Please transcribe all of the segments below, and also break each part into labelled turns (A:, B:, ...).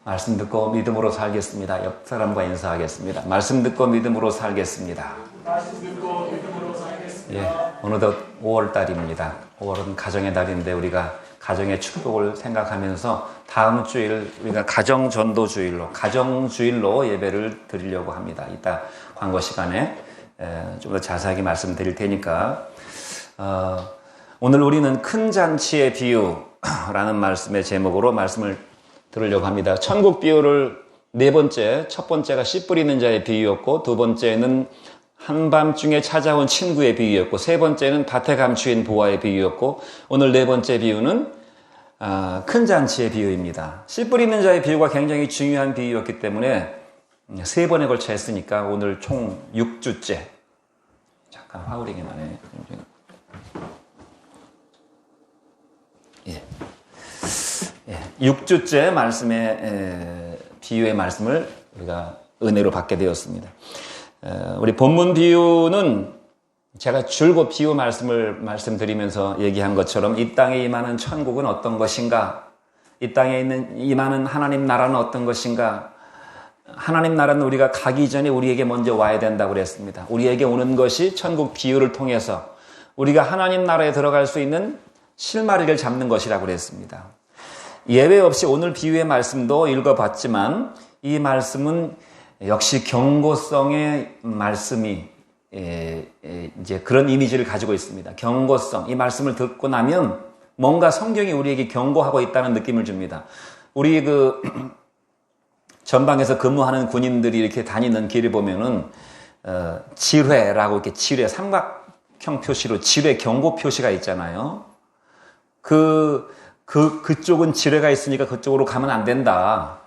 A: 말씀 듣고 믿음으로 살겠습니다. 옆 사람과 인사하겠습니다. 말씀 듣고 믿음으로 살겠습니다.
B: 말씀 듣고 믿음으로 살겠습니다.
A: 예, 어느덧 5월달입니다. 5월은 가정의 달인데 우리가 가정의 축복을 생각하면서 다음 주일 우리가 가정전도주일로 가정주일로 예배를 드리려고 합니다. 이따 광고 시간에 좀 더 자세하게 말씀드릴 테니까 오늘 우리는 큰 잔치의 비유라는 말씀의 제목으로 말씀을 들으려고 합니다. 천국 비유를 네 번째, 첫 번째가 씨 뿌리는 자의 비유였고, 두 번째는 한밤중에 찾아온 친구의 비유였고, 세 번째는 밭에 감추인 보아의 비유였고, 오늘 네 번째 비유는 큰 잔치의 비유입니다. 씨 뿌리는 자의 비유가 굉장히 중요한 비유였기 때문에 세 번에 걸쳐 했으니까 오늘 총 6주째. 잠깐 화우링이만 해. 예. 6주째 말씀의 비유의 말씀을 우리가 은혜로 받게 되었습니다. 우리 본문 비유는 제가 줄곧 비유 말씀드리면서 얘기한 것처럼 이 땅에 임하는 천국은 어떤 것인가? 이 땅에 임하는 하나님 나라는 어떤 것인가? 하나님 나라는 우리가 가기 전에 우리에게 먼저 와야 된다고 그랬습니다. 우리에게 오는 것이 천국 비유를 통해서 우리가 하나님 나라에 들어갈 수 있는 실마리를 잡는 것이라고 그랬습니다. 예외 없이 오늘 비유의 말씀도 읽어봤지만 이 말씀은 역시 경고성의 말씀이 이제 그런 이미지를 가지고 있습니다. 경고성. 이 말씀을 듣고 나면 뭔가 성경이 우리에게 경고하고 있다는 느낌을 줍니다. 우리 전방에서 근무하는 군인들이 이렇게 다니는 길을 보면은 지뢰라고 이렇게 지뢰 삼각형 표시로 지뢰 경고 표시가 있잖아요. 그쪽은 지뢰가 있으니까 그쪽으로 가면 안 된다.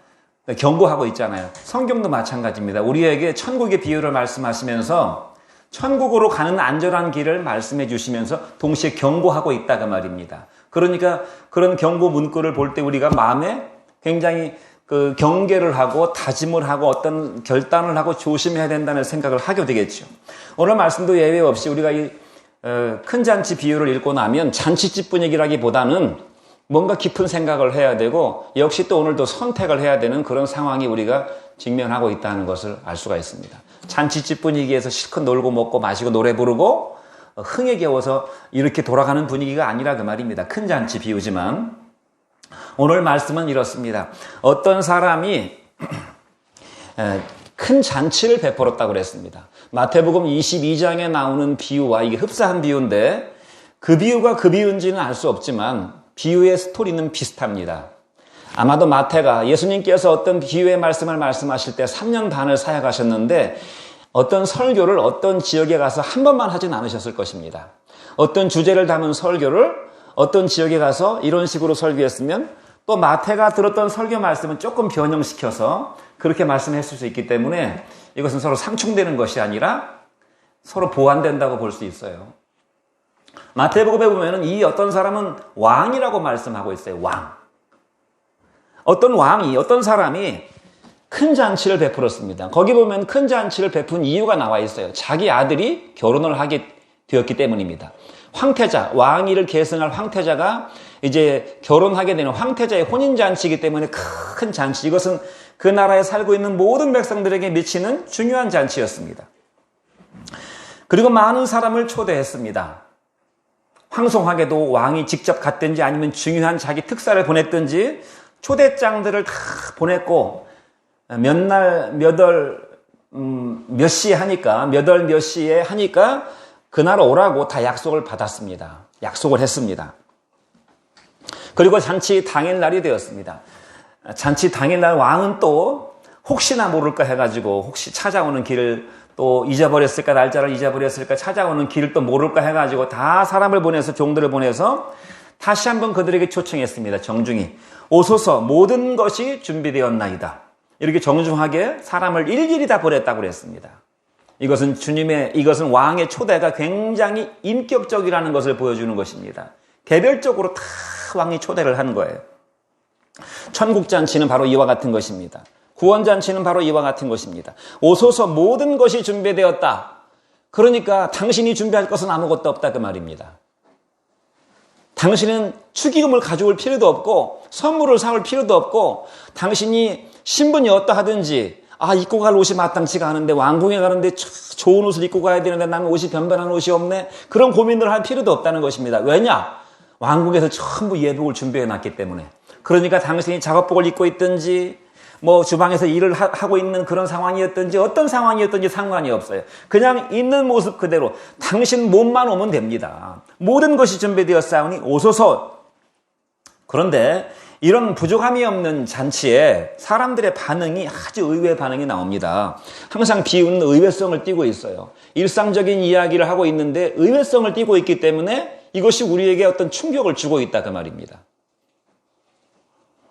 A: 경고하고 있잖아요. 성경도 마찬가지입니다. 우리에게 천국의 비유를 말씀하시면서 천국으로 가는 안전한 길을 말씀해 주시면서 동시에 경고하고 있다 그 말입니다. 그러니까 그런 경고 문구를 볼 때 우리가 마음에 굉장히 경계를 하고 다짐을 하고 어떤 결단을 하고 조심해야 된다는 생각을 하게 되겠죠. 오늘 말씀도 예외 없이 우리가 이 큰 잔치 비유를 읽고 나면 잔치집 분위기라기보다는 뭔가 깊은 생각을 해야 되고 역시 또 오늘도 선택을 해야 되는 그런 상황이 우리가 직면하고 있다는 것을 알 수가 있습니다. 잔치집 분위기에서 실컷 놀고 먹고 마시고 노래 부르고 흥에 겨워서 이렇게 돌아가는 분위기가 아니라 그 말입니다. 큰 잔치 비유지만 오늘 말씀은 이렇습니다. 어떤 사람이 큰 잔치를 베풀었다고 그랬습니다. 마태복음 22장에 나오는 비유와 이게 흡사한 비유인데 그 비유가 그 비유인지는 알 수 없지만 비유의 스토리는 비슷합니다. 아마도 마태가 예수님께서 어떤 비유의 말씀을 말씀하실 때 3년 반을 사역하셨는데 어떤 설교를 어떤 지역에 가서 한 번만 하진 않으셨을 것입니다. 어떤 주제를 담은 설교를 어떤 지역에 가서 이런 식으로 설교했으면 또 마태가 들었던 설교 말씀은 조금 변형시켜서 그렇게 말씀했을 수 있기 때문에 이것은 서로 상충되는 것이 아니라 서로 보완된다고 볼 수 있어요. 마태복음에 보면은 이 어떤 사람은 왕이라고 말씀하고 있어요. 왕. 어떤 사람이 큰 잔치를 베풀었습니다. 거기 보면 큰 잔치를 베푼 이유가 나와 있어요. 자기 아들이 결혼을 하게 되었기 때문입니다. 황태자, 왕위를 계승할 황태자가 이제 결혼하게 되는 황태자의 혼인잔치이기 때문에 큰 잔치. 이것은 그 나라에 살고 있는 모든 백성들에게 미치는 중요한 잔치였습니다. 그리고 많은 사람을 초대했습니다. 황송하게도 왕이 직접 갔든지 아니면 중요한 자기 특사를 보냈든지 초대장들을 다 보냈고 몇 시에 하니까 그날 오라고 다 약속을 받았습니다. 약속을 했습니다. 그리고 잔치 당일날이 되었습니다. 잔치 당일날 왕은 또 혹시나 모를까 해가지고 혹시 찾아오는 길을 또 잊어버렸을까, 날짜를 잊어버렸을까, 찾아오는 길을 또 모를까 해가지고 다 사람을 보내서 종들을 보내서 다시 한번 그들에게 초청했습니다. 정중히 오소서 모든 것이 준비되었나이다. 이렇게 정중하게 사람을 일일이 다 보냈다고 그랬습니다. 이것은 왕의 초대가 굉장히 인격적이라는 것을 보여주는 것입니다. 개별적으로 다 왕이 초대를 한 거예요. 천국잔치는 바로 이와 같은 것입니다. 구원잔치는 바로 이와 같은 것입니다. 오소서 모든 것이 준비되었다. 그러니까 당신이 준비할 것은 아무것도 없다 그 말입니다. 당신은 축의금을 가져올 필요도 없고 선물을 사올 필요도 없고 당신이 신분이 어떠하든지 입고 갈 옷이 마땅치가 않은데 왕궁에 가는데 좋은 옷을 입고 가야 되는데 나는 옷이 변변한 옷이 없네. 그런 고민을 할 필요도 없다는 것입니다. 왜냐? 왕궁에서 전부 예복을 준비해 놨기 때문에. 그러니까 당신이 작업복을 입고 있든지 주방에서 일을 하고 있는 그런 상황이었든지 어떤 상황이었든지 상관이 없어요. 그냥 있는 모습 그대로 당신 몸만 오면 됩니다. 모든 것이 준비되었사오니 오소서. 그런데 이런 부족함이 없는 잔치에 사람들의 반응이 아주 의외의 반응이 나옵니다. 항상 비유는 의외성을 띠고 있어요. 일상적인 이야기를 하고 있는데 의외성을 띠고 있기 때문에 이것이 우리에게 어떤 충격을 주고 있다 그 말입니다.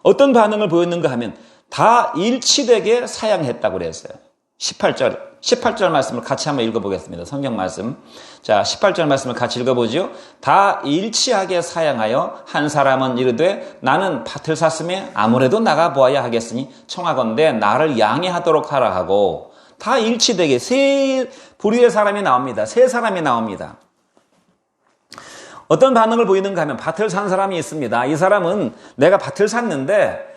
A: 어떤 반응을 보였는가 하면 다 일치되게 사양했다고 그랬어요. 18절 말씀을 같이 한번 읽어보겠습니다. 성경 말씀. 자, 18절 말씀을 같이 읽어보죠. 다 일치하게 사양하여 한 사람은 이르되 나는 밭을 샀으며 아무래도 나가 보아야 하겠으니 청하건대 나를 양해하도록 하라 하고 다 일치되게 세 부류의 사람이 나옵니다. 세 사람이 나옵니다. 어떤 반응을 보이는가 하면 밭을 산 사람이 있습니다. 이 사람은 내가 밭을 샀는데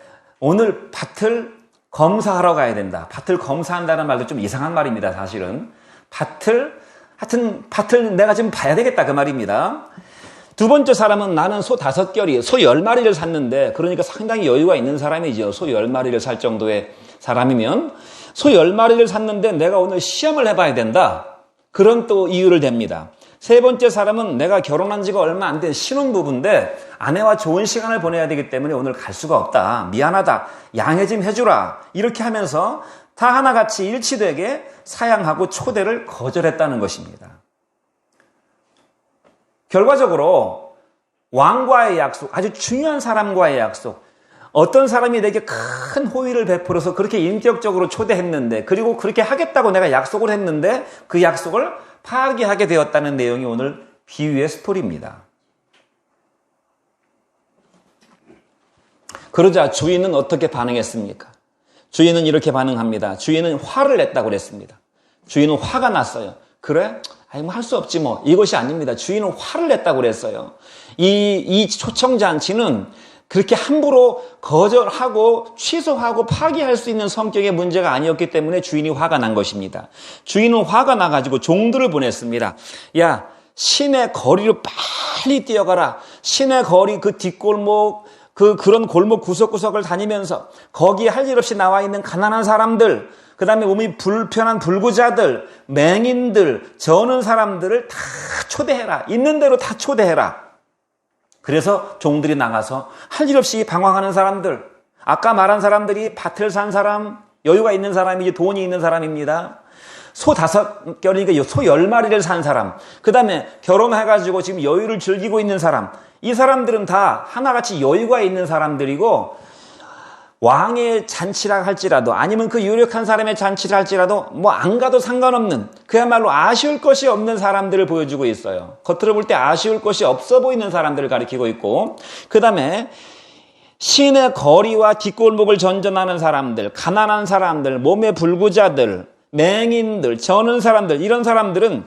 A: 오늘 밭을 검사하러 가야 된다. 밭을 검사한다는 말도 좀 이상한 말입니다. 사실은 밭을 내가 지금 봐야 되겠다 그 말입니다. 두 번째 사람은 나는 소 5결이 소 10마리를 샀는데 그러니까 상당히 여유가 있는 사람이죠. 소 10마리를 살 정도의 사람이면 소 10마리를 샀는데 내가 오늘 시험을 해봐야 된다. 그런 또 이유를 댑니다. 세 번째 사람은 내가 결혼한 지가 얼마 안 된 신혼부부인데 아내와 좋은 시간을 보내야 되기 때문에 오늘 갈 수가 없다. 미안하다. 양해 좀 해주라. 이렇게 하면서 다 하나같이 일치되게 사양하고 초대를 거절했다는 것입니다. 결과적으로 왕과의 약속, 아주 중요한 사람과의 약속, 어떤 사람이 내게 큰 호의를 베풀어서 그렇게 인격적으로 초대했는데 그리고 그렇게 하겠다고 내가 약속을 했는데 그 약속을 파기하게 되었다는 내용이 오늘 비유의 스토리입니다. 그러자 주인은 어떻게 반응했습니까? 주인은 이렇게 반응합니다. 주인은 화를 냈다고 그랬습니다. 주인은 화가 났어요. 그래? 할 수 없지 뭐. 이것이 아닙니다. 주인은 화를 냈다고 그랬어요. 이 초청잔치는 그렇게 함부로 거절하고 취소하고 파기할 수 있는 성격의 문제가 아니었기 때문에 주인이 화가 난 것입니다. 주인은 화가 나가지고 종들을 보냈습니다. 야, 시내 거리로 빨리 뛰어가라. 시내 거리 그 뒷골목 그런 골목 구석구석을 다니면서 거기에 할 일 없이 나와 있는 가난한 사람들, 그 다음에 몸이 불편한 불구자들, 맹인들, 저는 사람들을 다 초대해라. 있는 대로 다 초대해라. 그래서 종들이 나가서 할 일 없이 방황하는 사람들, 아까 말한 사람들이 밭을 산 사람, 여유가 있는 사람이지 돈이 있는 사람입니다. 소 5결이니까 소 10마리를 산 사람, 그 다음에 결혼해가지고 지금 여유를 즐기고 있는 사람, 이 사람들은 다 하나같이 여유가 있는 사람들이고 왕의 잔치라 할지라도 아니면 그 유력한 사람의 잔치라 할지라도 안 가도 상관없는 그야말로 아쉬울 것이 없는 사람들을 보여주고 있어요. 겉으로 볼 때 아쉬울 것이 없어 보이는 사람들을 가리키고 있고 그 다음에 시내 거리와 뒷골목을 전전하는 사람들, 가난한 사람들, 몸에 불구자들, 맹인들, 저는 사람들, 이런 사람들은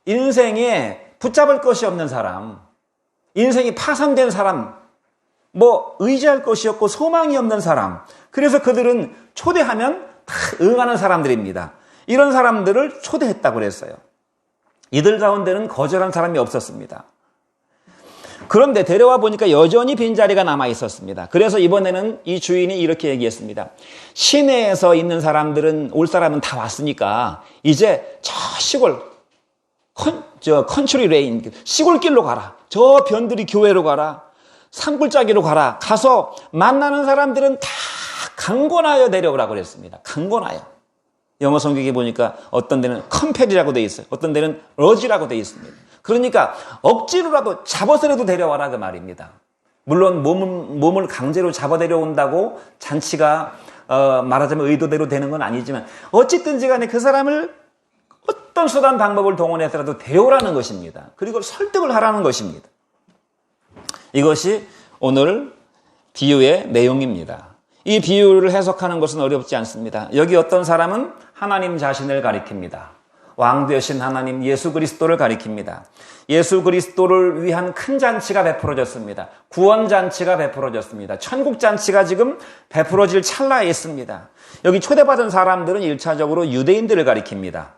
A: 인생에 붙잡을 것이 없는 사람, 인생이 파산된 사람, 의지할 것이 없고 소망이 없는 사람. 그래서 그들은 초대하면 다 응하는 사람들입니다. 이런 사람들을 초대했다고 그랬어요. 이들 가운데는 거절한 사람이 없었습니다. 그런데 데려와 보니까 여전히 빈자리가 남아 있었습니다. 그래서 이번에는 이 주인이 이렇게 얘기했습니다. 시내에서 있는 사람들은 올 사람은 다 왔으니까 이제 저 시골 컨트리 레인 시골길로 가라. 저 변두리 교회로 가라. 산골짜기로 가라. 가서 만나는 사람들은 다 강권하여 내려오라고 그랬습니다. 강권하여. 영어 성경에 보니까 어떤 데는 컴펠이라고 돼 있어요. 어떤 데는 러지라고 돼 있습니다. 그러니까 억지로라도 잡아서라도 데려와라 그 말입니다. 물론 몸을 강제로 잡아 데려온다고 잔치가 말하자면 의도대로 되는 건 아니지만 어쨌든지 간에 그 사람을 어떤 수단 방법을 동원해서라도 데려오라는 것입니다. 그리고 설득을 하라는 것입니다. 이것이 오늘 비유의 내용입니다. 이 비유를 해석하는 것은 어렵지 않습니다. 여기 어떤 사람은 하나님 자신을 가리킵니다. 왕 되신 하나님 예수 그리스도를 가리킵니다. 예수 그리스도를 위한 큰 잔치가 베풀어졌습니다. 구원 잔치가 베풀어졌습니다. 천국 잔치가 지금 베풀어질 찰나에 있습니다. 여기 초대받은 사람들은 1차적으로 유대인들을 가리킵니다.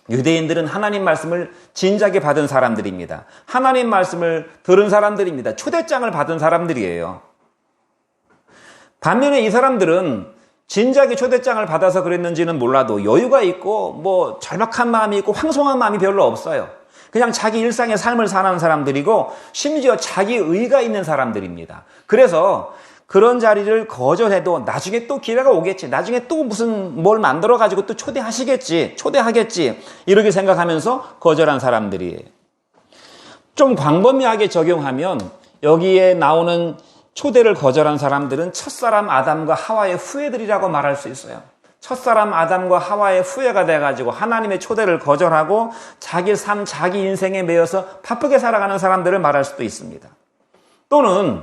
A: 유대인들은 하나님 말씀을 진작에 받은 사람들입니다. 하나님 말씀을 들은 사람들입니다. 초대장을 받은 사람들이에요. 반면에 이 사람들은 진작에 초대장을 받아서 그랬는지는 몰라도 여유가 있고 뭐 절박한 마음이 있고 황송한 마음이 별로 없어요. 그냥 자기 일상의 삶을 사는 사람들이고 심지어 자기 의가 있는 사람들입니다. 그래서 그런 자리를 거절해도 나중에 또 기회가 오겠지. 나중에 또 무슨 뭘 만들어가지고 또 초대하겠지. 이렇게 생각하면서 거절한 사람들이에요. 좀 광범위하게 적용하면 여기에 나오는 초대를 거절한 사람들은 첫사람 아담과 하와의 후예들이라고 말할 수 있어요. 첫사람 아담과 하와의 후예가 돼가지고 하나님의 초대를 거절하고 자기 삶, 자기 인생에 매여서 바쁘게 살아가는 사람들을 말할 수도 있습니다. 또는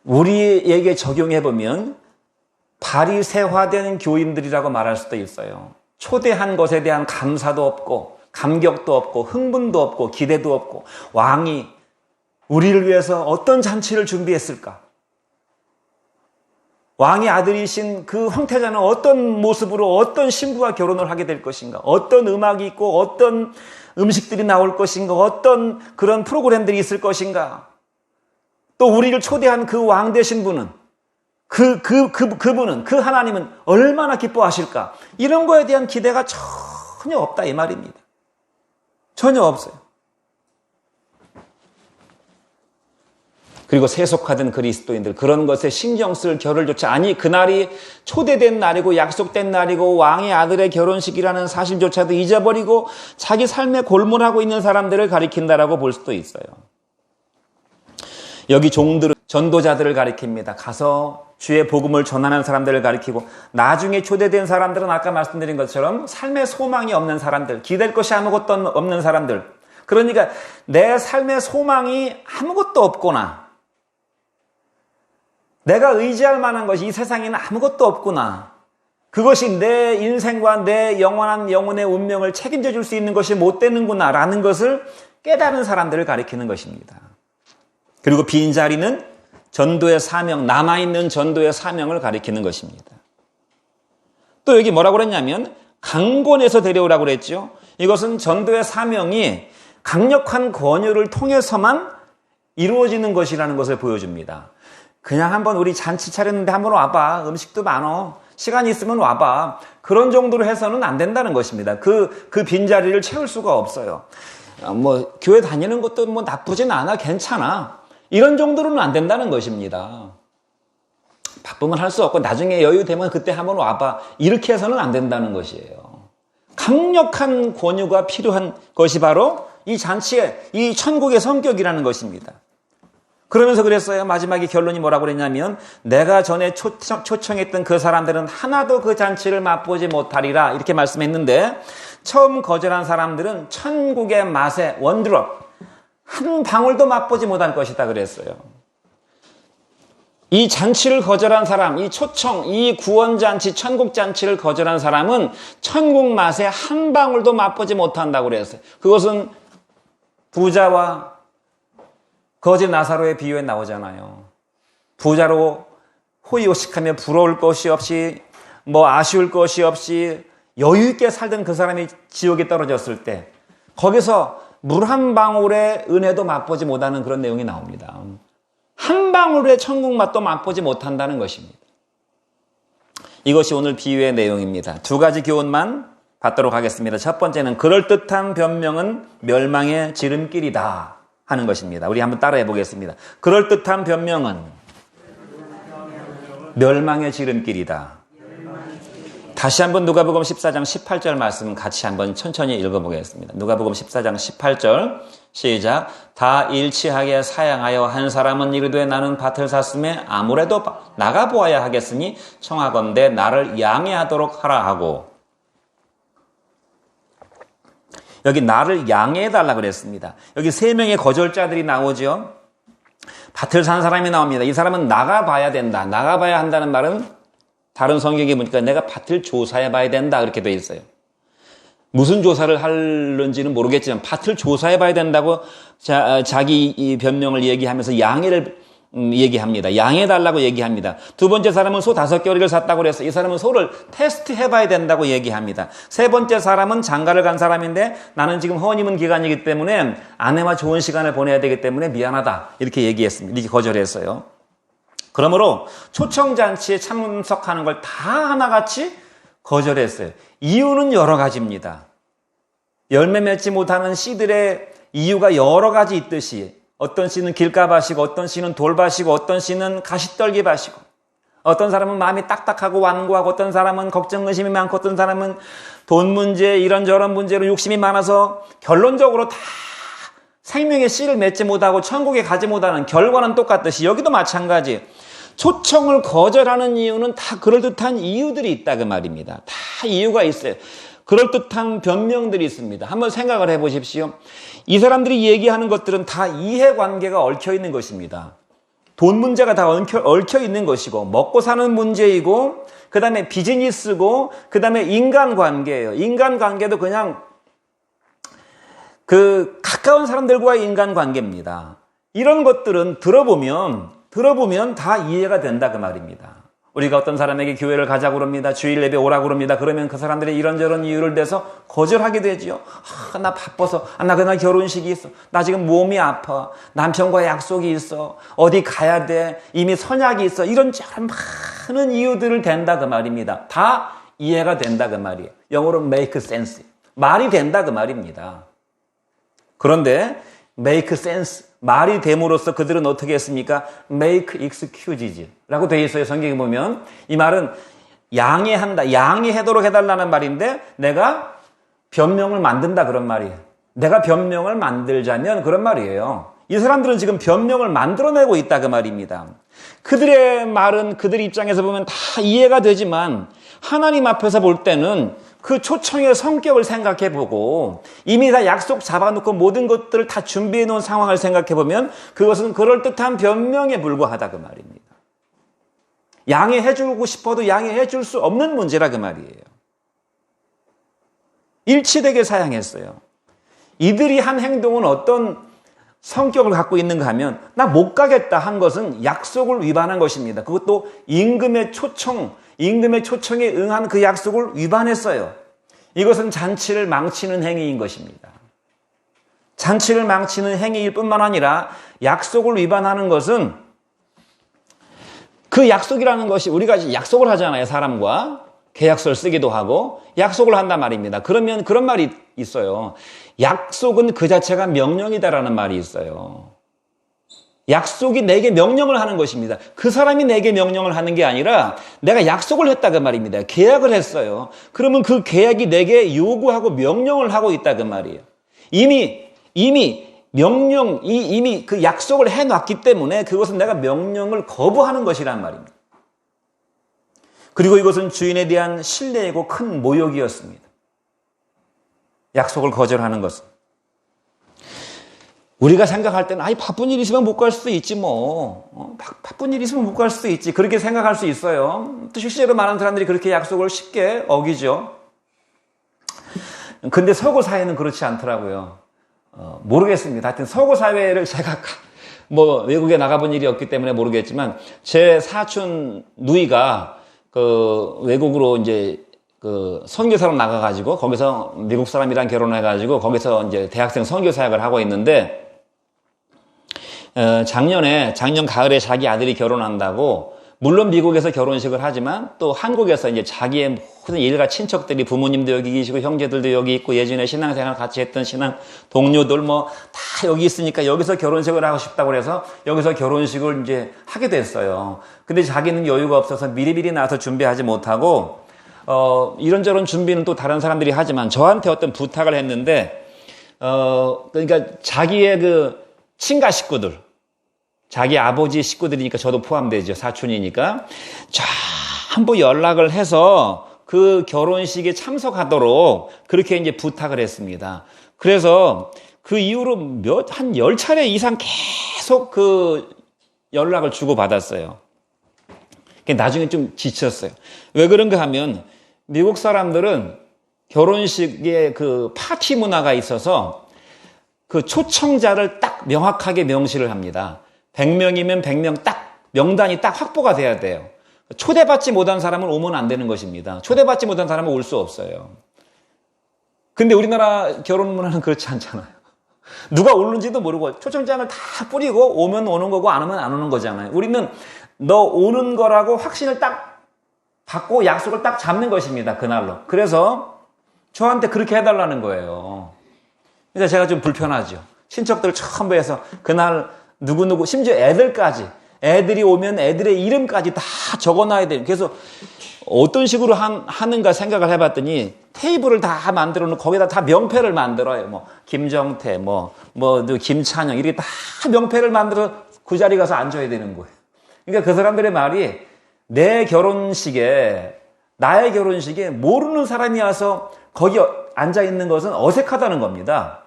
A: 우리에게 적용해보면 바리새화된 교인들이라고 말할 수도 있어요. 초대한 것에 대한 감사도 없고 감격도 없고 흥분도 없고 기대도 없고 왕이 우리를 위해서 어떤 잔치를 준비했을까? 왕의 아들이신 그 황태자는 어떤 모습으로 어떤 신부와 결혼을 하게 될 것인가? 어떤 음악이 있고 어떤 음식들이 나올 것인가? 어떤 그런 프로그램들이 있을 것인가? 또 우리를 초대한 그 왕 되신 분은 그분은 그 하나님은 얼마나 기뻐하실까? 이런 거에 대한 기대가 전혀 없다 이 말입니다. 전혀 없어요. 그리고 세속화된 그리스도인들 그런 것에 신경 쓸 겨를조차 아니 그날이 초대된 날이고 약속된 날이고 왕의 아들의 결혼식이라는 사실조차도 잊어버리고 자기 삶에 골몰하고 있는 사람들을 가리킨다라고 볼 수도 있어요. 여기 종들은 전도자들을 가리킵니다. 가서 주의 복음을 전하는 사람들을 가리키고 나중에 초대된 사람들은 아까 말씀드린 것처럼 삶의 소망이 없는 사람들, 기댈 것이 아무것도 없는 사람들. 그러니까 내 삶의 소망이 아무것도 없구나. 내가 의지할 만한 것이 이 세상에는 아무것도 없구나. 그것이 내 인생과 내 영원한 영혼의 운명을 책임져 줄 수 있는 것이 못 되는구나 라는 것을 깨달은 사람들을 가리키는 것입니다. 그리고 빈자리는 전도의 사명, 남아있는 전도의 사명을 가리키는 것입니다. 또 여기 뭐라고 그랬냐면 강권에서 데려오라고 그랬죠. 이것은 전도의 사명이 강력한 권유를 통해서만 이루어지는 것이라는 것을 보여줍니다. 그냥 한번 우리 잔치 차렸는데 한번 와봐. 음식도 많어. 시간이 있으면 와봐. 그런 정도로 해서는 안 된다는 것입니다. 그 빈자리를 채울 수가 없어요. 뭐 교회 다니는 것도 뭐 나쁘진 않아. 괜찮아. 이런 정도로는 안 된다는 것입니다. 바쁘면 할 수 없고 나중에 여유 되면 그때 한번 와봐. 이렇게 해서는 안 된다는 것이에요. 강력한 권유가 필요한 것이 바로 이 잔치의 이 천국의 성격이라는 것입니다. 그러면서 그랬어요. 마지막에 결론이 뭐라고 그랬냐면 내가 전에 초청했던 그 사람들은 하나도 그 잔치를 맛보지 못하리라 이렇게 말씀했는데 처음 거절한 사람들은 천국의 맛에 원드롭 한 방울도 맛보지 못할 것이다 그랬어요. 이 잔치를 거절한 사람, 이 초청, 이 구원잔치, 천국잔치를 거절한 사람은 천국 맛에 한 방울도 맛보지 못한다고 그랬어요. 그것은 부자와 거지 나사로의 비유에 나오잖아요. 부자로 호의호식하며 부러울 것이 없이 뭐 아쉬울 것이 없이 여유 있게 살던 그 사람이 지옥에 떨어졌을 때 거기서 물 한 방울의 은혜도 맛보지 못하는 그런 내용이 나옵니다. 한 방울의 천국 맛도 맛보지 못한다는 것입니다. 이것이 오늘 비유의 내용입니다. 두 가지 교훈만 받도록 하겠습니다. 첫 번째는 그럴듯한 변명은 멸망의 지름길이다 하는 것입니다. 우리 한번 따라해 보겠습니다. 그럴듯한 변명은 멸망의 지름길이다. 다시 한번 누가복음 14장 18절 말씀 같이 한번 천천히 읽어보겠습니다. 누가복음 14장 18절 시작. 다 일치하게 사양하여 한 사람은 이르되 나는 밭을 샀음에 아무래도 나가보아야 하겠으니 청하건대 나를 양해하도록 하라 하고 여기 나를 양해해달라 그랬습니다. 여기 세 명의 거절자들이 나오죠. 밭을 산 사람이 나옵니다. 이 사람은 나가봐야 된다. 나가봐야 한다는 말은 다른 성경에 보니까 내가 밭을 조사해 봐야 된다 그렇게 돼 있어요. 무슨 조사를 하는지는 모르겠지만 밭을 조사해 봐야 된다고 자기 이 변명을 얘기하면서 양해를 얘기합니다. 양해해달라고 얘기합니다. 두 번째 사람은 소 5개를 샀다고 그래서 이 사람은 소를 테스트해 봐야 된다고 얘기합니다. 세 번째 사람은 장가를 간 사람인데 나는 지금 허니문 기간이기 때문에 아내와 좋은 시간을 보내야 되기 때문에 미안하다 이렇게 얘기했습니다. 이렇게 거절했어요. 그러므로 초청잔치에 참석하는 걸 다 하나같이 거절했어요. 이유는 여러 가지입니다. 열매 맺지 못하는 씨들의 이유가 여러 가지 있듯이 어떤 씨는 길가밭이고 어떤 씨는 돌밭이고 어떤 씨는 가시떨기밭이고 어떤 사람은 마음이 딱딱하고 완고하고 어떤 사람은 걱정 의심이 많고 어떤 사람은 돈 문제 이런저런 문제로 욕심이 많아서 결론적으로 다 생명의 씨를 맺지 못하고 천국에 가지 못하는 결과는 똑같듯이 여기도 마찬가지. 초청을 거절하는 이유는 다 그럴듯한 이유들이 있다 그 말입니다. 다 이유가 있어요. 그럴듯한 변명들이 있습니다. 한번 생각을 해보십시오. 이 사람들이 얘기하는 것들은 다 이해관계가 얽혀 있는 것입니다. 돈 문제가 다 얽혀 있는 것이고 먹고 사는 문제이고 그 다음에 비즈니스고 그 다음에 인간관계예요. 인간관계도 그냥 그 가까운 사람들과의 인간관계입니다. 이런 것들은 들어보면 다 이해가 된다 그 말입니다. 우리가 어떤 사람에게 교회를 가자고 그럽니다. 주일 예배 오라고 그럽니다. 그러면 그 사람들이 이런저런 이유를 대서 거절하게 되지요. 나 바빠서, 나 그날 결혼식이 있어. 나 지금 몸이 아파. 남편과 약속이 있어. 어디 가야 돼. 이미 선약이 있어. 이런저런 많은 이유들을 댄다 그 말입니다. 다 이해가 된다 그 말이에요. 영어로 make sense. 말이 된다 그 말입니다. 그런데 make sense. 말이 됨으로써 그들은 어떻게 했습니까? make excuses 라고 되어 있어요. 성경에 보면. 이 말은 양해한다. 양해하도록 해달라는 말인데 내가 변명을 만든다 그런 말이에요. 내가 변명을 만들자면 그런 말이에요. 이 사람들은 지금 변명을 만들어내고 있다 그 말입니다. 그들의 말은 그들 입장에서 보면 다 이해가 되지만 하나님 앞에서 볼 때는 그 초청의 성격을 생각해보고 이미 다 약속 잡아놓고 모든 것들을 다 준비해놓은 상황을 생각해보면 그것은 그럴듯한 변명에 불과하다 그 말입니다. 양해해주고 싶어도 양해해줄 수 없는 문제라 그 말이에요. 일치되게 사양했어요. 이들이 한 행동은 어떤 성격을 갖고 있는가 하면 나 못 가겠다 한 것은 약속을 위반한 것입니다. 그것도 임금의 초청에 응한 그 약속을 위반했어요. 이것은 잔치를 망치는 행위인 것입니다. 잔치를 망치는 행위일 뿐만 아니라 약속을 위반하는 것은 그 약속이라는 것이 우리가 약속을 하잖아요. 사람과 계약서를 쓰기도 하고 약속을 한단 말입니다. 그러면 그런 말이 있어요. 약속은 그 자체가 명령이다라는 말이 있어요. 약속이 내게 명령을 하는 것입니다. 그 사람이 내게 명령을 하는 게 아니라 내가 약속을 했다 그 말입니다. 계약을 했어요. 그러면 그 계약이 내게 요구하고 명령을 하고 있다 그 말이에요. 이미 그 약속을 해놨기 때문에 그것은 내가 명령을 거부하는 것이란 말입니다. 그리고 이것은 주인에 대한 신뢰이고 큰 모욕이었습니다. 약속을 거절하는 것은. 우리가 생각할 때는 바쁜 일 있으면 못 갈 수도 있지 뭐. 바쁜 일 있으면 못 갈 수도 있지. 그렇게 생각할 수 있어요. 또 실제로 많은 사람들이 그렇게 약속을 쉽게 어기죠. 근데 서구 사회는 그렇지 않더라고요. 모르겠습니다. 하여튼 서구 사회를 제가 외국에 나가본 일이 없기 때문에 모르겠지만 제 사촌 누이가 외국으로 이제 선교사로 나가가지고 거기서 미국 사람이랑 결혼해가지고 거기서 이제 대학생 선교 사역을 하고 있는데 작년 가을에 자기 아들이 결혼한다고 물론 미국에서 결혼식을 하지만 또 한국에서 이제 자기의 모든 일가 친척들이 부모님도 여기 계시고 형제들도 여기 있고 예전에 신앙생활 같이 했던 신앙 동료들 다 여기 있으니까 여기서 결혼식을 하고 싶다고 그래서 여기서 결혼식을 이제 하게 됐어요. 근데 자기는 여유가 없어서 미리미리 나와서 준비하지 못하고 이런저런 준비는 또 다른 사람들이 하지만 저한테 어떤 부탁을 했는데 그러니까 자기의 친가 식구들 자기 아버지 식구들이니까 저도 포함되죠. 사촌이니까. 한번 연락을 해서 그 결혼식에 참석하도록 그렇게 이제 부탁을 했습니다. 그래서 그 이후로 한 10차례 이상 계속 연락을 주고받았어요. 나중에 좀 지쳤어요. 왜 그런가 하면 미국 사람들은 결혼식에 그 파티 문화가 있어서 그 초청자를 딱 명확하게 명시를 합니다. 100명이면 100명 딱 명단이 딱 확보가 돼야 돼요. 초대받지 못한 사람은 오면 안 되는 것입니다. 초대받지 못한 사람은 올 수 없어요. 근데 우리나라 결혼 문화는 그렇지 않잖아요. 누가 오는지도 모르고 초청장을 다 뿌리고 오면 오는 거고 안 오면 안 오는 거잖아요. 우리는 너 오는 거라고 확신을 딱 받고 약속을 딱 잡는 것입니다. 그날로. 그래서 저한테 그렇게 해달라는 거예요. 그래서 제가 좀 불편하죠. 친척들 처음 뵈서 그날 누구누구 심지어 애들까지 애들이 오면 애들의 이름까지 다 적어놔야 돼요. 그래서 어떤 식으로 하는가 생각을 해봤더니 테이블을 다 만들어 놓고 거기다 다 명패를 만들어요. 뭐 김정태, 뭐 김찬영 이렇게 다 명패를 만들어 그 자리 가서 앉아야 되는 거예요. 그러니까 그 사람들의 말이 내 결혼식에 나의 결혼식에 모르는 사람이 와서 거기 앉아 있는 것은 어색하다는 겁니다.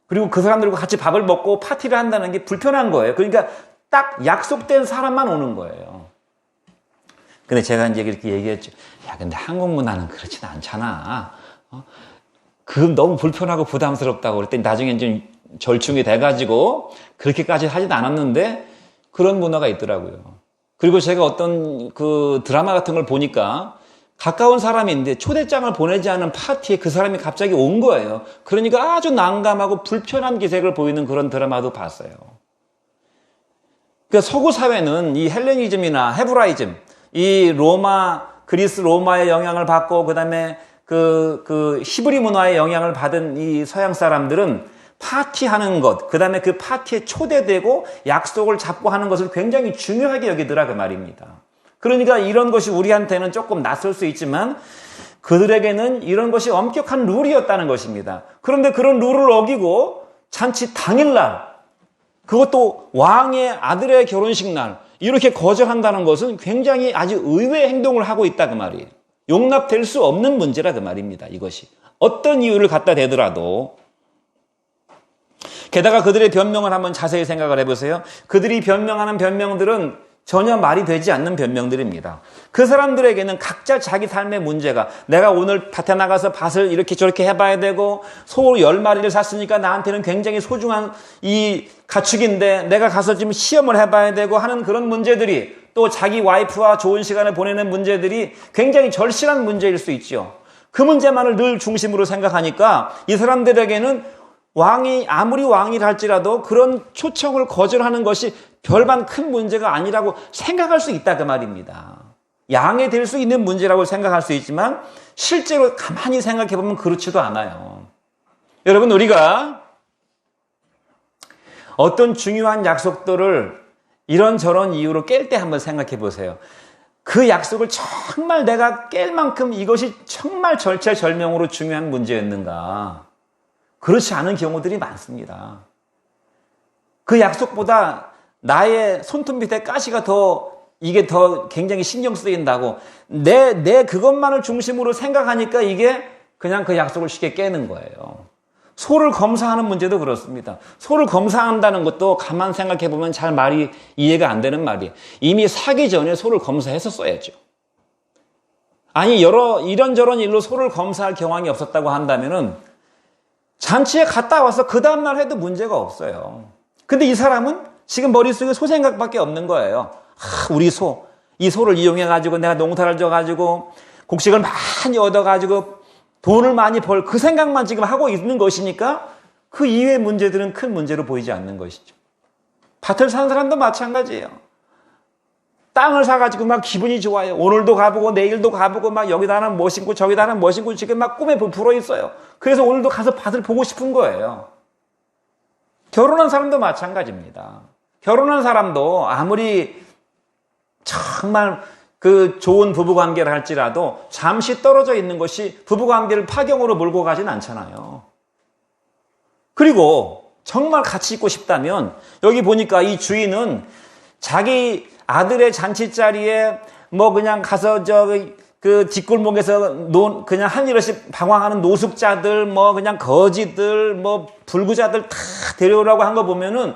A: 그리고 그 사람들과 같이 밥을 먹고 파티를 한다는 게 불편한 거예요. 그러니까 딱 약속된 사람만 오는 거예요. 근데 제가 이제 이렇게 얘기했죠. 야, 근데 한국 문화는 그렇진 않잖아. 그건 너무 불편하고 부담스럽다고 그랬더니 나중엔 좀 절충이 돼가지고 그렇게까지 하진 않았는데 그런 문화가 있더라고요. 그리고 제가 어떤 그 드라마 같은 걸 보니까 가까운 사람인데 초대장을 보내지 않은 파티에 그 사람이 갑자기 온 거예요. 그러니까 아주 난감하고 불편한 기색을 보이는 그런 드라마도 봤어요. 그러니까 서구 사회는 이 헬레니즘이나 헤브라이즘, 이 그리스 로마의 영향을 받고 그다음에 그 히브리 문화의 영향을 받은 이 서양 사람들은 파티하는 것, 그다음에 그 파티에 초대되고 약속을 잡고 하는 것을 굉장히 중요하게 여기더라 그 말입니다. 그러니까 이런 것이 우리한테는 조금 낯설 수 있지만 그들에게는 이런 것이 엄격한 룰이었다는 것입니다. 그런데 그런 룰을 어기고 잔치 당일날, 그것도 왕의 아들의 결혼식 날 이렇게 거절한다는 것은 굉장히 아주 의외의 행동을 하고 있다 그 말이에요. 용납될 수 없는 문제라 그 말입니다. 이것이 어떤 이유를 갖다 대더라도. 게다가 그들의 변명을 한번 자세히 생각을 해보세요. 그들이 변명하는 변명들은 전혀 말이 되지 않는 변명들입니다. 그 사람들에게는 각자 자기 삶의 문제가, 내가 오늘 밭에 나가서 밭을 이렇게 저렇게 해봐야 되고 소 10마리를 샀으니까 나한테는 굉장히 소중한 이 가축인데 내가 가서 좀 시험을 해봐야 되고 하는 그런 문제들이, 또 자기 와이프와 좋은 시간을 보내는 문제들이 굉장히 절실한 문제일 수 있죠. 그 문제만을 늘 중심으로 생각하니까 이 사람들에게는 왕이 아무리 왕이라 할지라도 그런 초청을 거절하는 것이 별반 큰 문제가 아니라고 생각할 수 있다 그 말입니다. 양해될 수 있는 문제라고 생각할 수 있지만 실제로 가만히 생각해 보면 그렇지도 않아요. 여러분, 우리가 어떤 중요한 약속들을 이런저런 이유로 깰 때 한번 생각해 보세요. 그 약속을 정말 내가 깰 만큼 이것이 정말 절체절명으로 중요한 문제였는가? 그렇지 않은 경우들이 많습니다. 그 약속보다 나의 손톱 밑에 가시가 이게 더 굉장히 신경 쓰인다고 내 그것만을 중심으로 생각하니까 이게 그냥 그 약속을 쉽게 깨는 거예요. 소를 검사하는 문제도 그렇습니다. 소를 검사한다는 것도 가만 생각해 보면 잘 말이 이해가 안 되는 말이에요. 이미 사기 전에 소를 검사했었어야죠. 아니 이런저런 일로 소를 검사할 경황이 없었다고 한다면은 잔치에 갔다 와서 그 다음날 해도 문제가 없어요. 근데 이 사람은 지금 머릿속에 소 생각밖에 없는 거예요. 우리 이 소를 이용해가지고 내가 농사를 져가지고 곡식을 많이 얻어가지고 돈을 많이 벌 그 생각만 지금 하고 있는 것이니까 그 이외의 문제들은 큰 문제로 보이지 않는 것이죠. 밭을 사는 사람도 마찬가지예요. 땅을 사가지고 막 기분이 좋아요. 오늘도 가보고 내일도 가보고 막 여기다 하나 뭐 심고 저기다 하나 뭐 심고 지금 막 꿈에 부풀어 있어요. 그래서 오늘도 가서 밭을 보고 싶은 거예요. 결혼한 사람도 마찬가지입니다. 결혼한 사람도 아무리 정말 그 좋은 부부관계를 할지라도 잠시 떨어져 있는 것이 부부관계를 파경으로 몰고 가진 않잖아요. 그리고 정말 같이 있고 싶다면 여기 보니까 이 주인은 자기 아들의 잔치자리에 뭐 그냥 가서 그 뒷골목에서 그냥 한일없이 방황하는 노숙자들, 뭐 그냥 거지들, 뭐 불구자들 다 데려오라고 한 거 보면은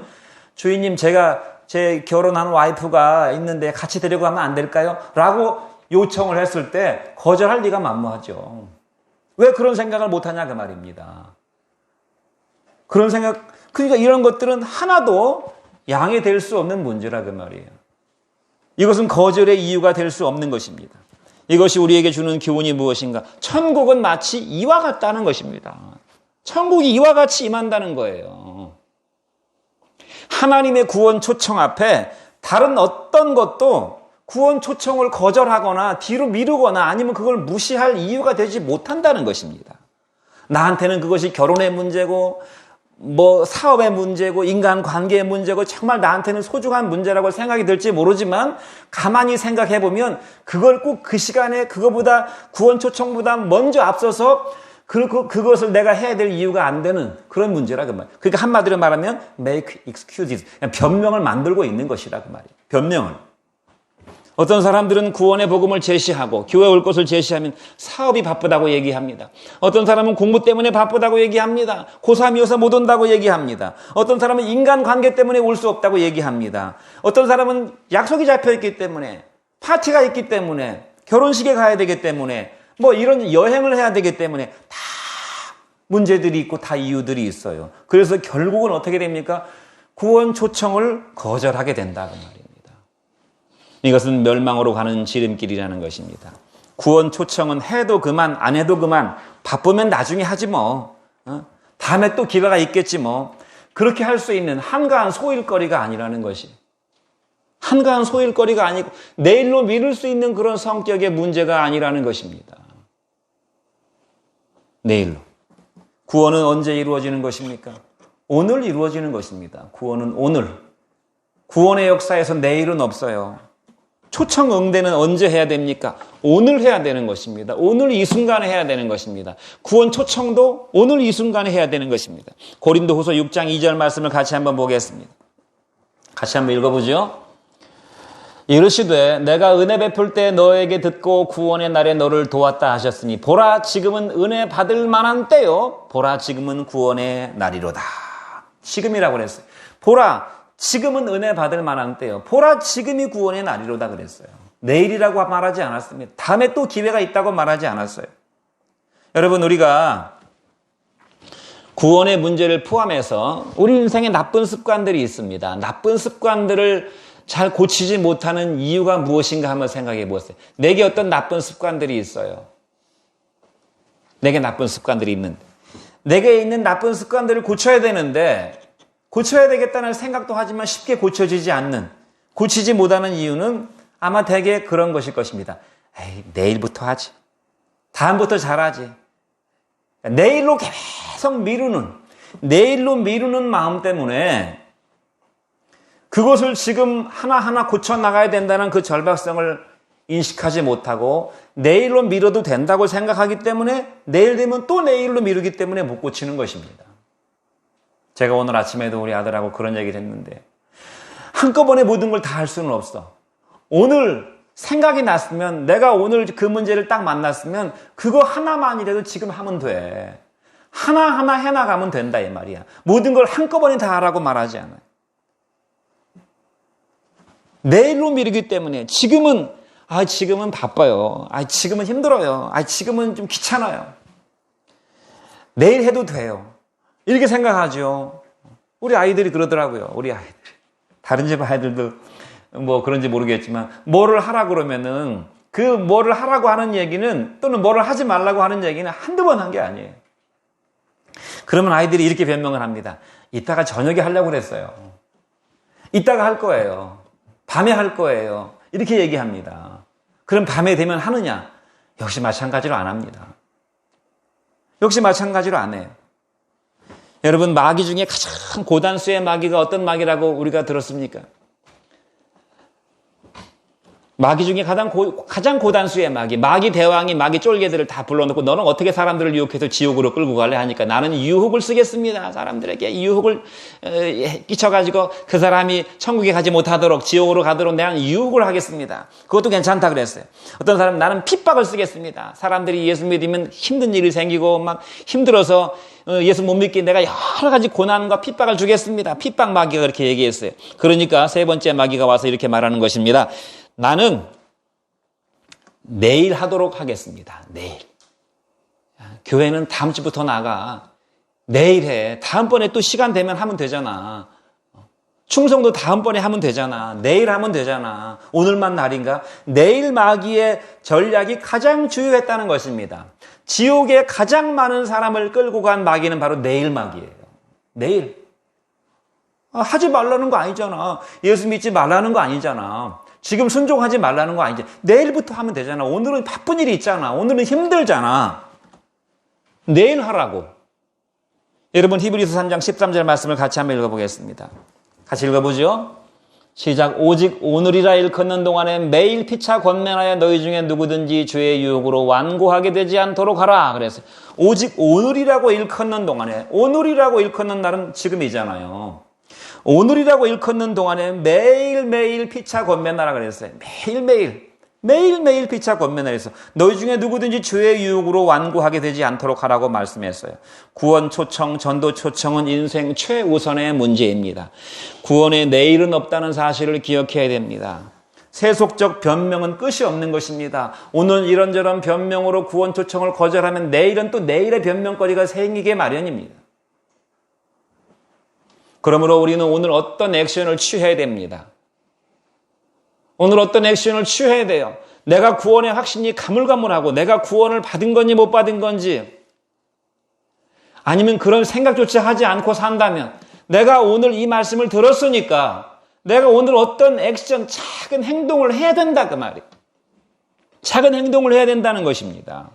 A: 주인님 제가 제 결혼한 와이프가 있는데 같이 데려가면 안 될까요? 라고 요청을 했을 때 거절할 리가 만무하죠. 왜 그런 생각을 못하냐 그 말입니다. 그런 생각, 그러니까 이런 것들은 하나도 양해될 수 없는 문제라 그 말이에요. 이것은 거절의 이유가 될 수 없는 것입니다. 이것이 우리에게 주는 교훈이 무엇인가? 천국은 마치 이와 같다는 것입니다. 천국이 이와 같이 임한다는 거예요. 하나님의 구원 초청 앞에 다른 어떤 것도 구원 초청을 거절하거나 뒤로 미루거나 아니면 그걸 무시할 이유가 되지 못한다는 것입니다. 나한테는 그것이 결혼의 문제고 사업의 문제고 인간관계의 문제고 정말 나한테는 소중한 문제라고 생각이 들지 모르지만 가만히 생각해 보면 그걸 꼭 그 시간에 그거보다 구원 초청보다 먼저 앞서서 그것을 내가 해야 될 이유가 안 되는 그런 문제라 그 말. 그러니까 한마디로 말하면 make excuses, 그냥 변명을 만들고 있는 것이라 그 말이에요. 변명을. 어떤 사람들은 구원의 복음을 제시하고 교회 올 것을 제시하면 사업이 바쁘다고 얘기합니다. 어떤 사람은 공부 때문에 바쁘다고 얘기합니다. 고3이어서 못 온다고 얘기합니다. 어떤 사람은 인간관계 때문에 올 수 없다고 얘기합니다. 어떤 사람은 약속이 잡혀있기 때문에 파티가 있기 때문에 결혼식에 가야 되기 때문에 이런 여행을 해야 되기 때문에 다 문제들이 있고 다 이유들이 있어요. 그래서 결국은 어떻게 됩니까? 구원 초청을 거절하게 된다 그 말이에요. 이것은 멸망으로 가는 지름길이라는 것입니다. 구원 초청은 해도 그만 안 해도 그만 바쁘면 나중에 하지 다음에 또 기회가 있겠지 그렇게 할 수 있는 한가한 소일거리가 아니라는 것이 한가한 소일거리가 아니고 내일로 미룰 수 있는 그런 성격의 문제가 아니라는 것입니다. 내일로. 구원은 언제 이루어지는 것입니까? 오늘 이루어지는 것입니다. 구원은 오늘. 구원의 역사에서 내일은 없어요. 초청 응대는 언제 해야 됩니까? 오늘 해야 되는 것입니다. 오늘 이 순간에 해야 되는 것입니다. 구원 초청도 오늘 이 순간에 해야 되는 것입니다. 고린도후서 6장 2절 말씀을 같이 한번 보겠습니다. 같이 한번 읽어보죠. 이르시되 내가 은혜 베풀 때 너에게 듣고 구원의 날에 너를 도왔다 하셨으니 보라 지금은 은혜 받을 만한 때요. 보라 지금은 구원의 날이로다. 지금이라고 그랬어요. 보라 지금은 은혜 받을 만한 때요. 보라 지금이 구원의 날이로다 그랬어요. 내일이라고 말하지 않았습니다. 다음에 또 기회가 있다고 말하지 않았어요. 여러분 우리가 구원의 문제를 포함해서 우리 인생에 나쁜 습관들이 있습니다. 나쁜 습관들을 잘 고치지 못하는 이유가 무엇인가 한번 생각해 보세요. 내게 어떤 나쁜 습관들이 있어요. 내게 나쁜 습관들이 있는데 내게 있는 나쁜 습관들을 고쳐야 되는데 고쳐야 되겠다는 생각도 하지만 쉽게 고쳐지지 않는, 고치지 못하는 이유는 아마 대개 그런 것일 것입니다. 에이, 내일부터 하지. 다음부터 잘하지. 내일로 계속 내일로 미루는 마음 때문에 그것을 지금 하나하나 고쳐나가야 된다는 그 절박성을 인식하지 못하고 내일로 미뤄도 된다고 생각하기 때문에 내일 되면 또 내일로 미루기 때문에 못 고치는 것입니다. 제가 오늘 아침에도 우리 아들하고 그런 얘기를 했는데 한꺼번에 모든 걸 다 할 수는 없어. 오늘 생각이 났으면 내가 오늘 그 문제를 딱 만났으면 그거 하나만이라도 지금 하면 돼. 하나하나 해나가면 된다 이 말이야. 모든 걸 한꺼번에 다 하라고 말하지 않아요. 내일로 미루기 때문에 지금은 바빠요. 지금은 힘들어요. 지금은 좀 귀찮아요. 내일 해도 돼요. 이렇게 생각하죠. 우리 아이들이 그러더라고요. 우리 아이들. 다른 집 아이들도 그런지 모르겠지만 뭐를 하라고 그러면은 그 뭐를 하라고 하는 얘기는 또는 뭐를 하지 말라고 하는 얘기는 한두 번 한 게 아니에요. 그러면 아이들이 이렇게 변명을 합니다. 이따가 저녁에 하려고 그랬어요. 이따가 할 거예요. 밤에 할 거예요. 이렇게 얘기합니다. 그럼 밤에 되면 하느냐? 역시 마찬가지로 안 합니다. 역시 마찬가지로 안 해요. 여러분 마귀 중에 가장 고단수의 마귀가 어떤 마귀라고 우리가 들었습니까? 마귀 중에 가장 고단수의 마귀 대왕이 마귀 쫄개들을 다 불러놓고 너는 어떻게 사람들을 유혹해서 지옥으로 끌고 갈래 하니까 나는 유혹을 쓰겠습니다. 사람들에게 유혹을 끼쳐가지고 그 사람이 천국에 가지 못하도록 지옥으로 가도록 내가 유혹을 하겠습니다. 그것도 괜찮다 그랬어요. 어떤 사람은 나는 핍박을 쓰겠습니다. 사람들이 예수 믿으면 힘든 일이 생기고 막 힘들어서 예수 못 믿게 내가 여러 가지 고난과 핍박을 주겠습니다. 핍박 마귀가 그렇게 얘기했어요. 그러니까 세 번째 마귀가 와서 이렇게 말하는 것입니다. 나는 내일 하도록 하겠습니다. 내일. 교회는 다음 주부터 나가. 내일 해. 다음번에 또 시간 되면 하면 되잖아. 충성도 다음번에 하면 되잖아. 내일 하면 되잖아. 오늘만 날인가? 내일 마귀의 전략이 가장 주요했다는 것입니다. 지옥에 가장 많은 사람을 끌고 간 마귀는 바로 내일 마귀예요. 내일. 하지 말라는 거 아니잖아. 예수 믿지 말라는 거 아니잖아. 지금 순종하지 말라는 거 아니지. 내일부터 하면 되잖아. 오늘은 바쁜 일이 있잖아. 오늘은 힘들잖아. 내일 하라고. 여러분 히브리서 3장 13절 말씀을 같이 한번 읽어보겠습니다. 같이 읽어보죠. 시작. 오직 오늘이라 일컫는 동안에 매일 피차 권면하여 너희 중에 누구든지 죄의 유혹으로 완고하게 되지 않도록 하라. 그래서 오직 오늘이라고 일컫는 동안에, 오늘이라고 일컫는 날은 지금이잖아요. 오늘이라고 일컫는 동안에 매일매일 피차 권면하라 그랬어요. 매일매일 피차 권면하라 해서 너희 중에 누구든지 죄의 유혹으로 완고하게 되지 않도록 하라고 말씀했어요. 구원 초청, 전도 초청은 인생 최우선의 문제입니다. 구원에 내일은 없다는 사실을 기억해야 됩니다. 세속적 변명은 끝이 없는 것입니다. 오늘 이런저런 변명으로 구원 초청을 거절하면 내일은 또 내일의 변명거리가 생기게 마련입니다. 그러므로 우리는 오늘 어떤 액션을 취해야 됩니다. 오늘 어떤 액션을 취해야 돼요. 내가 구원의 확신이 가물가물하고 내가 구원을 받은 건지 못 받은 건지 아니면 그런 생각조차 하지 않고 산다면 내가 오늘 이 말씀을 들었으니까 내가 오늘 어떤 액션, 작은 행동을 해야 된다 그 말이에요. 작은 행동을 해야 된다는 것입니다.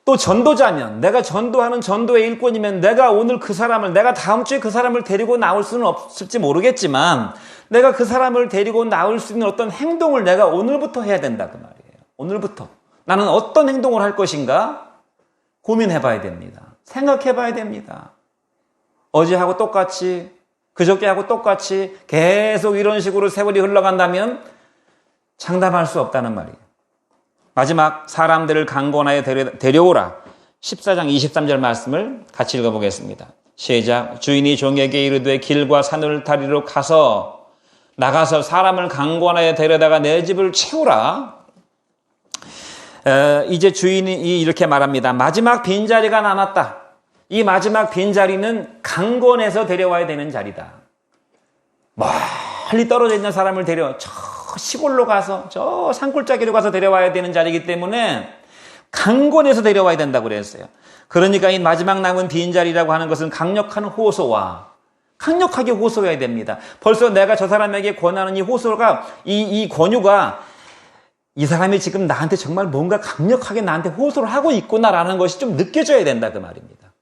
A: 또 전도자면 내가 전도하는 전도의 일꾼이면 내가 오늘 그 사람을 내가 다음 주에 그 사람을 데리고 나올 수는 없을지 모르겠지만 내가 그 사람을 데리고 나올 수 있는 어떤 행동을 내가 오늘부터 해야 된다 그 말이에요. 오늘부터 나는 어떤 행동을 할 것인가 고민해 봐야 됩니다. 생각해 봐야 됩니다. 어제하고 똑같이 그저께하고 똑같이 계속 이런 식으로 세월이 흘러간다면 장담할 수 없다는 말이에요. 마지막 사람들을 강권하여 데려오라. 14장 23절 말씀을 같이 읽어보겠습니다. 시작. 주인이 종에게 이르되 길과 산을 다리로 나가서 사람을 강권하여 데려다가 내 집을 채우라. 이제 주인이 이렇게 말합니다. 마지막 빈자리가 남았다. 이 마지막 빈자리는 강권해서 데려와야 되는 자리다. 멀리 떨어져 있는 사람을 저 시골로 가서 저 산골짜기로 가서 데려와야 되는 자리이기 때문에 강권해서 데려와야 된다고 그랬어요. 그러니까 이 마지막 남은 빈자리라고 하는 것은 강력한 호소와 강력하게 호소해야 됩니다. 벌써 내가 저 사람에게 권하는 이 호소가 이 권유가 이 사람이 지금 나한테 정말 뭔가 강력하게 나한테 호소를 하고 있구나라는 것이 좀 느껴져야 된다 그 말입니다.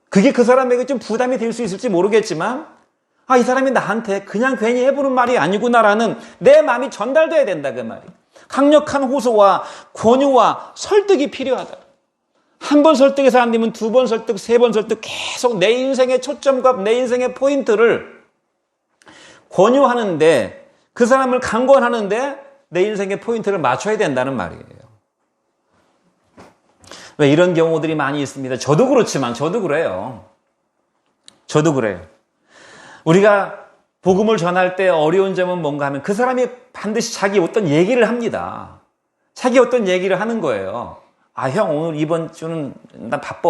A: 그게 그 사람에게 좀 부담이 될 수 있을지 모르겠지만 이 사람이 나한테 그냥 괜히 해보는 말이 아니구나라는 내 마음이 전달돼야 된다 그 말이에요. 강력한 호소와 권유와 설득이 필요하다. 한 번 설득해서 안 되면 두 번 설득, 세 번 설득 계속 내 인생의 초점과 내 인생의 포인트를 권유하는데 그 사람을 강권하는데 내 인생의 포인트를 맞춰야 된다는 말이에요. 왜 이런 경우들이 많이 있습니다. 저도 그렇지만 저도 그래요. 우리가 복음을 전할 때 어려운 점은 뭔가 하면 그 사람이 반드시 자기 어떤 얘기를 합니다. 자기 어떤 얘기를 하는 거예요. 형 오늘 이번 주는 나 바빠.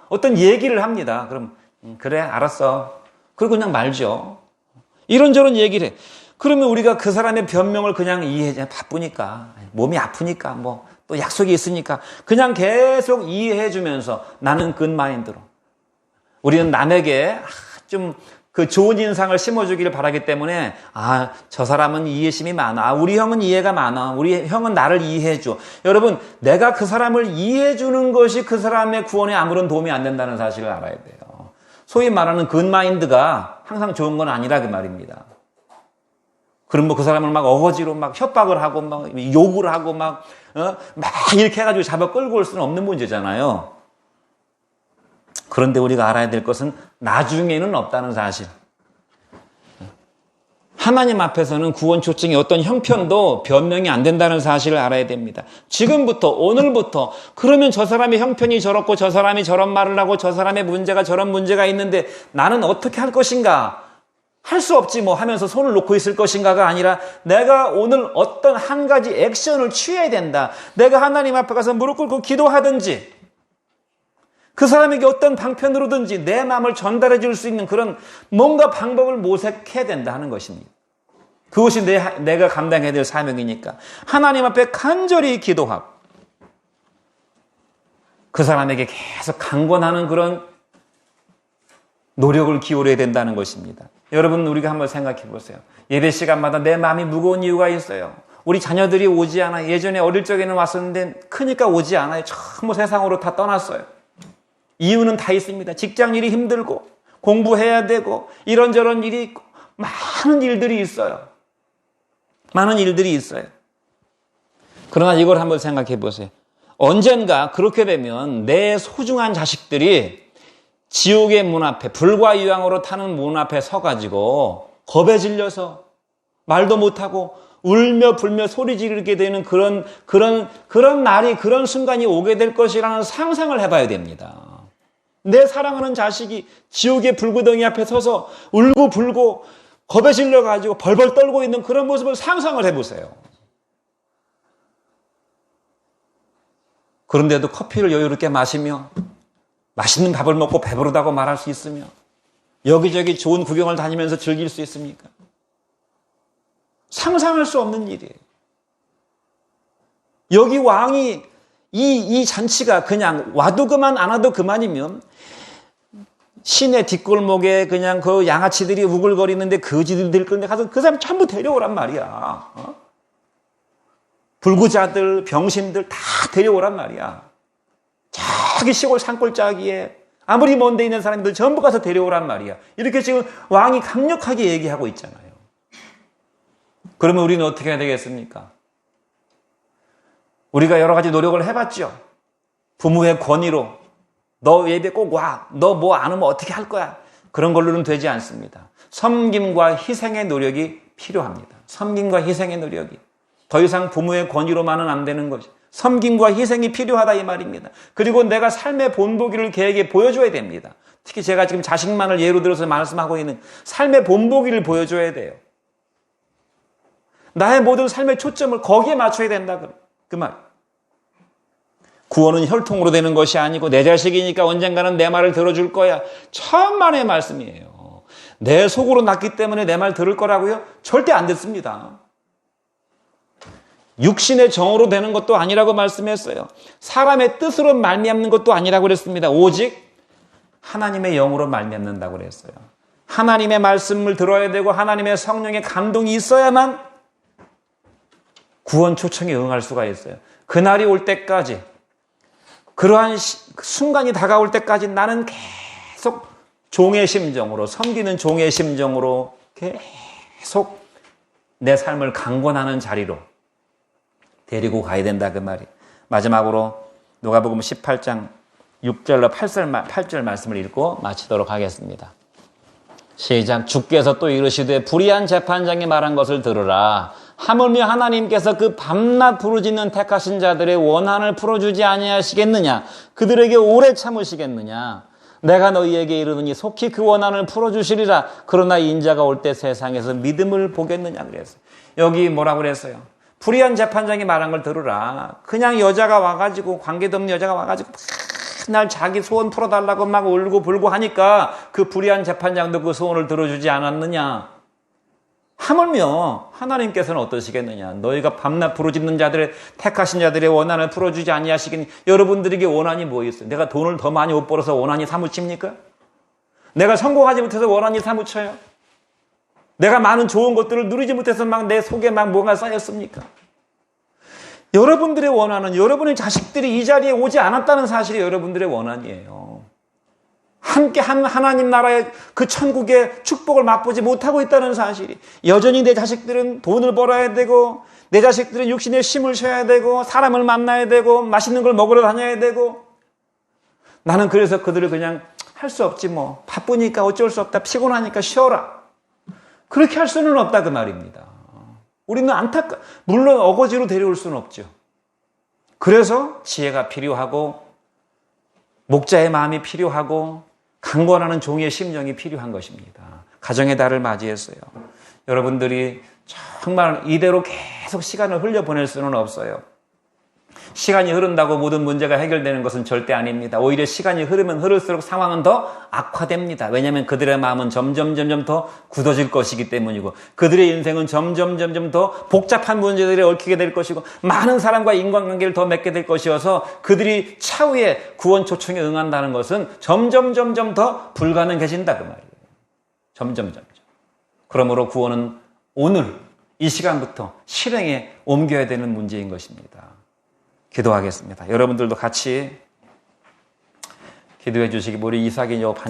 A: 어떤 얘기를 합니다. 그럼 그래 알았어. 그리고 그냥 말죠. 이런저런 얘기를 해. 그러면 우리가 그 사람의 변명을 그냥 이해해. 바쁘니까 몸이 아프니까 뭐 또 약속이 있으니까 그냥 계속 이해해 주면서 나는 굿마인드로 우리는 남에게 좀 그 좋은 인상을 심어주기를 바라기 때문에 저 사람은 이해심이 많아. 우리 형은 이해가 많아. 우리 형은 나를 이해해줘. 여러분 내가 그 사람을 이해해주는 것이 그 사람의 구원에 아무런 도움이 안 된다는 사실을 알아야 돼요. 소위 말하는 굿마인드가 항상 좋은 건 아니라 그 말입니다. 그럼 뭐 그 사람을 막 어거지로 막 협박을 하고 막 욕을 하고 막 이렇게 해가지고 잡아 끌고 올 수는 없는 문제잖아요. 그런데 우리가 알아야 될 것은 나중에는 없다는 사실. 하나님 앞에서는 구원 초청의 어떤 형편도 변명이 안 된다는 사실을 알아야 됩니다. 지금부터, 오늘부터, 그러면 저 사람의 형편이 저렇고 저 사람이 저런 말을 하고 저 사람의 문제가 저런 문제가 있는데 나는 어떻게 할 것인가? 할 수 없지 뭐 하면서 손을 놓고 있을 것인가가 아니라 내가 오늘 어떤 한 가지 액션을 취해야 된다. 내가 하나님 앞에 가서 무릎 꿇고 기도하든지 그 사람에게 어떤 방편으로든지 내 마음을 전달해 줄 수 있는 그런 뭔가 방법을 모색해야 된다 하는 것입니다. 그것이 내가 감당해야 될 사명이니까 하나님 앞에 간절히 기도하고 그 사람에게 계속 강권하는 그런 노력을 기울여야 된다는 것입니다. 여러분, 우리가 한번 생각해 보세요. 예배 시간마다 내 마음이 무거운 이유가 있어요. 우리 자녀들이 오지 않아요. 예전에 어릴 적에는 왔었는데 크니까 오지 않아요. 전부 세상으로 다 떠났어요. 이유는 다 있습니다. 직장 일이 힘들고 공부해야 되고 이런저런 일이 있고 많은 일들이 있어요. 많은 일들이 있어요. 그러나 이걸 한번 생각해 보세요. 언젠가 그렇게 되면 내 소중한 자식들이 지옥의 문 앞에 불과 유황으로 타는 문 앞에 서가지고 겁에 질려서 말도 못하고 울며 불며 소리 지르게 되는 그런 날이 그런 순간이 오게 될 것이라는 상상을 해봐야 됩니다. 내 사랑하는 자식이 지옥의 불구덩이 앞에 서서 울고 불고 겁에 질려가지고 벌벌 떨고 있는 그런 모습을 상상을 해보세요. 그런데도 커피를 여유롭게 마시며 맛있는 밥을 먹고 배부르다고 말할 수 있으며 여기저기 좋은 구경을 다니면서 즐길 수 있습니까? 상상할 수 없는 일이에요. 여기 왕이 이 잔치가 그냥 와도 그만 안 와도 그만이면 시내 뒷골목에 그냥 그 양아치들이 우글거리는데 거지들 건데 가서 그 사람 전부 데려오란 말이야. 불구자들, 병신들 다 데려오란 말이야. 저기 시골 산골짜기에 아무리 먼 데 있는 사람들 전부 가서 데려오란 말이야. 이렇게 지금 왕이 강력하게 얘기하고 있잖아요. 그러면 우리는 어떻게 해야 되겠습니까? 우리가 여러 가지 노력을 해봤죠. 부모의 권위로 너 예배 꼭 와. 너 뭐 안 오면 어떻게 할 거야. 그런 걸로는 되지 않습니다. 섬김과 희생의 노력이 필요합니다. 섬김과 희생의 노력이. 더 이상 부모의 권위로만은 안 되는 것이. 섬김과 희생이 필요하다 이 말입니다. 그리고 내가 삶의 본보기를 걔에게 보여줘야 됩니다. 특히 제가 지금 자식만을 예로 들어서 말씀하고 있는 삶의 본보기를 보여줘야 돼요. 나의 모든 삶의 초점을 거기에 맞춰야 된다. 그 말. 구원은 혈통으로 되는 것이 아니고 내 자식이니까 언젠가는 내 말을 들어줄 거야. 천만의 말씀이에요. 내 속으로 났기 때문에 내 말 들을 거라고요? 절대 안 됐습니다. 육신의 정으로 되는 것도 아니라고 말씀했어요. 사람의 뜻으로 말미암는 것도 아니라고 그랬습니다. 오직 하나님의 영으로 말미암는다고 그랬어요. 하나님의 말씀을 들어야 되고 하나님의 성령의 감동이 있어야만 구원 초청에 응할 수가 있어요. 그날이 올 때까지, 그러한 순간이 다가올 때까지 나는 계속 종의 심정으로, 섬기는 종의 심정으로 계속 내 삶을 강권하는 자리로 데리고 가야 된다 그 말이. 마지막으로 누가복음 18장 6절로 8절 말씀을 읽고 마치도록 하겠습니다. 시작. 주께서 또 이르시되 불의한 재판장이 말한 것을 들으라. 하물며 하나님께서 그 밤낮 부르짖는 택하신 자들의 원한을 풀어주지 아니하시겠느냐? 그들에게 오래 참으시겠느냐? 내가 너희에게 이르느니 속히 그 원한을 풀어주시리라. 그러나 인자가 올 때 세상에서 믿음을 보겠느냐 그랬어요. 여기 뭐라고 그랬어요? 불의한 재판장이 말한 걸 들으라. 그냥 여자가 와가지고, 관계도 없는 여자가 와가지고 날 자기 소원 풀어달라고 막 울고 불고 하니까 그 불의한 재판장도 그 소원을 들어주지 않았느냐. 하물며 하나님께서는 어떠시겠느냐. 너희가 밤낮 부르짖는 자들의, 택하신 자들의 원한을 풀어주지 아니하시겠니. 여러분들에게 원한이 뭐 있어요? 내가 돈을 더 많이 못 벌어서 원한이 사무칩니까? 내가 성공하지 못해서 원한이 사무쳐요? 내가 많은 좋은 것들을 누리지 못해서 막 내 속에 막 뭐가 쌓였습니까? 여러분들의 원한은 여러분의 자식들이 이 자리에 오지 않았다는 사실이 여러분들의 원한이에요. 함께 하나님 나라의 그 천국의 축복을 맛보지 못하고 있다는 사실이, 여전히 내 자식들은 돈을 벌어야 되고, 내 자식들은 육신의 힘을 쉬어야 되고, 사람을 만나야 되고, 맛있는 걸 먹으러 다녀야 되고, 나는 그래서 그들을 그냥 할 수 없지 뭐, 바쁘니까 어쩔 수 없다, 피곤하니까 쉬어라, 그렇게 할 수는 없다 그 말입니다. 우리는 물론 어거지로 데려올 수는 없죠. 그래서 지혜가 필요하고, 목자의 마음이 필요하고, 강권하는 종의 심령이 필요한 것입니다. 가정의 달을 맞이했어요. 여러분들이 정말 이대로 계속 시간을 흘려보낼 수는 없어요. 시간이 흐른다고 모든 문제가 해결되는 것은 절대 아닙니다. 오히려 시간이 흐르면 흐를수록 상황은 더 악화됩니다. 왜냐하면 그들의 마음은 점점 더 굳어질 것이기 때문이고, 그들의 인생은 점점 더 복잡한 문제들에 얽히게 될 것이고, 많은 사람과 인간관계를 더 맺게 될 것이어서 그들이 차후에 구원 초청에 응한다는 것은 점점 더 불가능해진다 그 말이에요. 점점. 그러므로 구원은 오늘 이 시간부터 실행에 옮겨야 되는 문제인 것입니다. 기도하겠습니다. 여러분들도 같이 기도해 주시기, 우리 이삭이